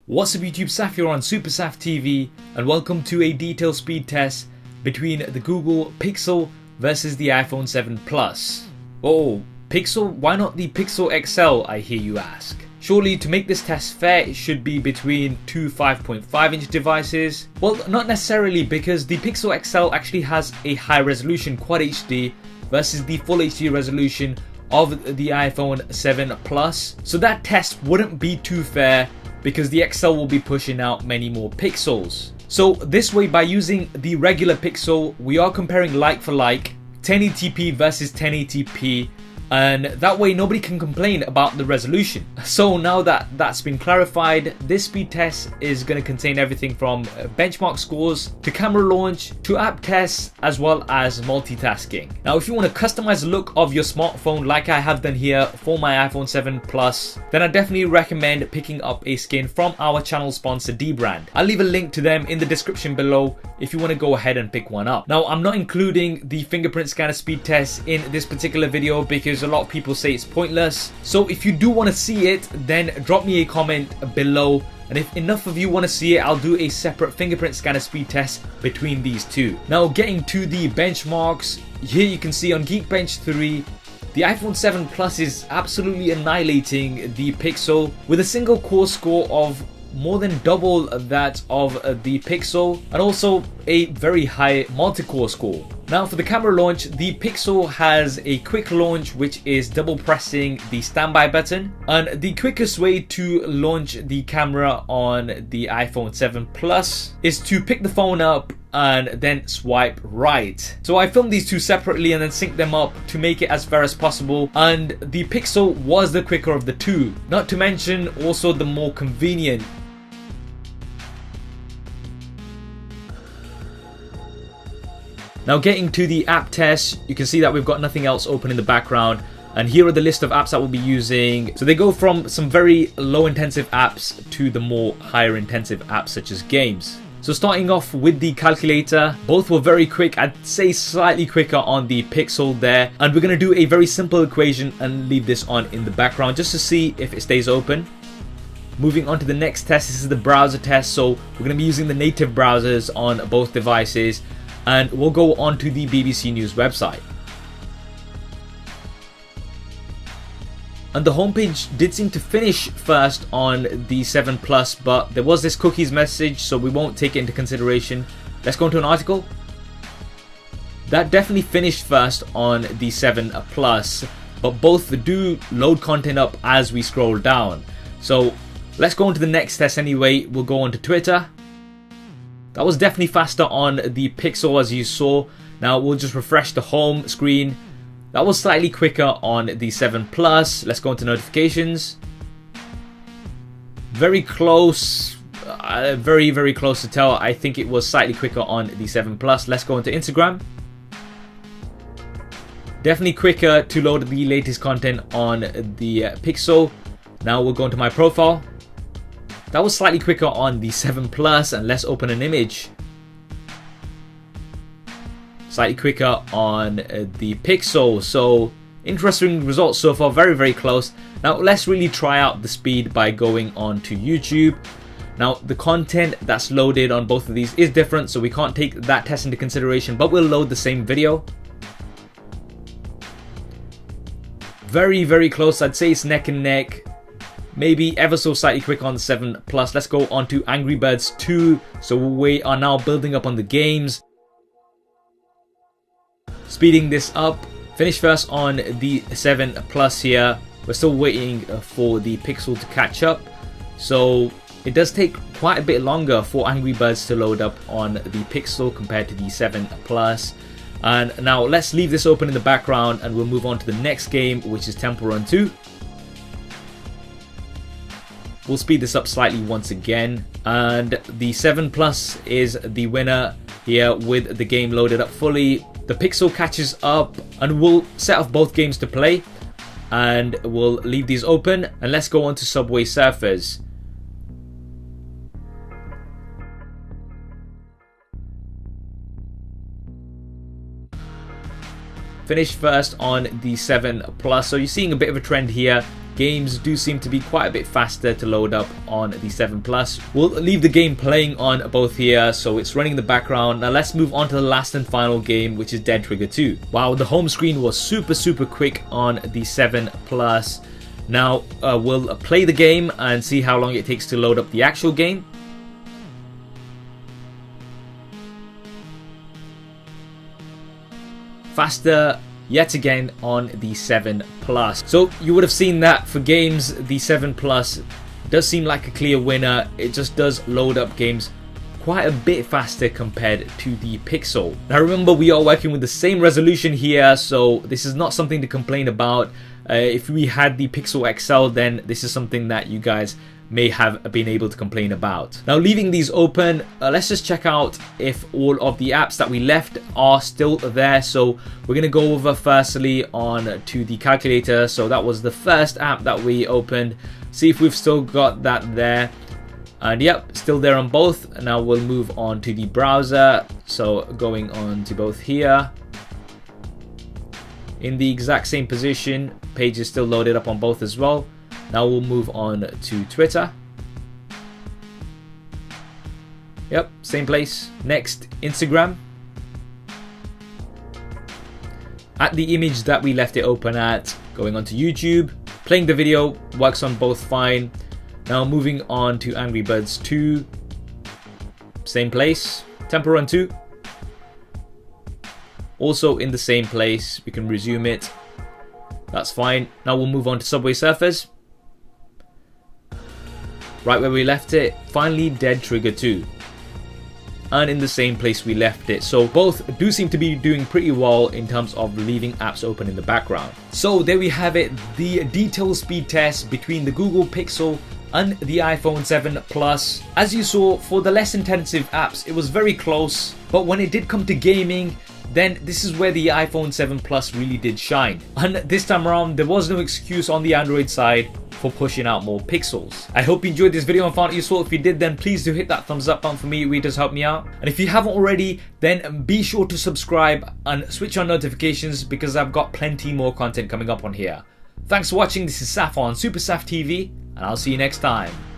What's up YouTube, Saf here on Super Saf TV, and welcome to a detailed speed test between the Google Pixel versus the iPhone 7 Plus. Oh, Pixel? Why not the Pixel XL, I hear you ask? Surely to make this test fair, it should be between two 5.5-inch devices. Well, not necessarily, because the Pixel XL actually has a high resolution Quad HD versus the Full HD resolution of the iPhone 7 Plus. So that test wouldn't be too fair, because the XL will be pushing out many more pixels. So this way, by using the regular Pixel, we are comparing like for like, 1080p versus 1080p, and that way nobody can complain about the resolution. So now that that's been clarified, this speed test is going to contain everything from benchmark scores to camera launch to app tests as well as multitasking. Now if you want to customize the look of your smartphone like I have done here for my iPhone 7 Plus, then I definitely recommend picking up a skin from our channel sponsor Dbrand. I'll leave a link to them in the description below if you want to go ahead and pick one up. Now I'm not including the fingerprint scanner speed test in this particular video because a lot of people say it's pointless. So if you do want to see it, then drop me a comment below, and if enough of you want to see it, I'll do a separate fingerprint scanner speed test between these two. Now getting to the benchmarks, here you can see on Geekbench 3, the iPhone 7 Plus is absolutely annihilating the Pixel with a single core score of more than double that of the Pixel, and also a very high multi-core score. Now for the camera launch, the Pixel has a quick launch, which is double pressing the standby button, and the quickest way to launch the camera on the iPhone 7 Plus is to pick the phone up and then swipe right. So I filmed these two separately and then synced them up to make it as fair as possible, and the Pixel was the quicker of the two, not to mention also the more convenient. Now getting to the app test, you can see that we've got nothing else open in the background, and here are the list of apps that we'll be using. So they go from some very low intensive apps to the more higher intensive apps such as games. So starting off with the calculator, both were very quick. I'd say slightly quicker on the Pixel there, and we're going to do a very simple equation and leave this on in the background just to see if it stays open. Moving on to the next test, this is the browser test. So we're going to be using the native browsers on both devices, and we'll go on to the BBC News website. And the homepage did seem to finish first on the 7 Plus, but there was this cookies message, so we won't take it into consideration. Let's go into an article. That definitely finished first on the 7 Plus, but both do load content up as we scroll down. So let's go on to the next test anyway. We'll go on to Twitter. That was definitely faster on the Pixel, as you saw. Now we'll just refresh the home screen. That was slightly quicker on the 7 Plus. Let's go into notifications. Very close, very close to tell. I think it was slightly quicker on the 7 Plus. Let's go into Instagram. Definitely quicker to load the latest content on the Pixel. Now we'll go into my profile. That was slightly quicker on the 7 Plus, and let's open an image. Slightly quicker on the Pixel. So interesting results so far, very close. Now let's really try out the speed by going on to YouTube. Now the content that's loaded on both of these is different, so we can't take that test into consideration, but we'll load the same video. Very close. I'd say it's neck and neck. Maybe ever so slightly quick on the 7 Plus. Let's go on to Angry Birds 2. So we are now building up on the games. Speeding this up. Finish first on the 7 Plus here. We're still waiting for the Pixel to catch up. So it does take quite a bit longer for Angry Birds to load up on the Pixel compared to the 7 Plus. And now let's leave this open in the background and we'll move on to the next game, which is Temple Run 2. We'll speed this up slightly once again, and the 7 Plus is the winner here with the game loaded up fully. The Pixel catches up, and we'll set off both games to play, and we'll leave these open, and let's go on to Subway Surfers. Finished first on the 7 Plus, so you're seeing a bit of a trend here. games do seem to be quite a bit faster to load up on the 7 Plus. We'll leave the game playing on both here, so it's running in the background. Now let's move on to the last and final game, which is Dead Trigger 2. Wow, the home screen was super quick on the 7 Plus. Now we'll play the game and see how long it takes to load up the actual game. Faster yet again on the 7 Plus. So you would have seen that for games, the 7 Plus does seem like a clear winner. It just does load up games quite a bit faster compared to the Pixel. Now remember, we are working with the same resolution here, so this is not something to complain about. If we had the Pixel XL, then this is something that you guys may have been able to complain about. Now leaving these open, let's just check out if all of the apps that we left are still there. So we're going to go over firstly on to the calculator. So that was the first app that we opened. See if we've still got that there. And yep, still there on both. Now we'll move on to the browser. So going on to both here. In the exact same position, page is still loaded up on both as well. Now we'll move on to Twitter. Yep, same place. Next, Instagram. At the image that we left it open at, going on to YouTube. Playing the video, works on both fine. Now moving on to Angry Birds 2. Same place. Temple Run 2. Also in the same place, we can resume it. That's fine. Now we'll move on to Subway Surfers. Right where we left it. Finally, Dead Trigger 2. And in the same place we left it. So both do seem to be doing pretty well in terms of leaving apps open in the background. So there we have it, the detailed speed test between the Google Pixel and the iPhone 7 Plus. As you saw, for the less intensive apps, it was very close. But when it did come to gaming, then this is where the iPhone 7 Plus really did shine. And this time around, there was no excuse on the Android side for pushing out more pixels. I hope you enjoyed this video and found it useful. If you did, then please do hit that thumbs up button for me. It really does help me out. And if you haven't already, then be sure to subscribe and switch on notifications, because I've got plenty more content coming up on here. Thanks for watching. This is Saf on Super Saf TV, and I'll see you next time.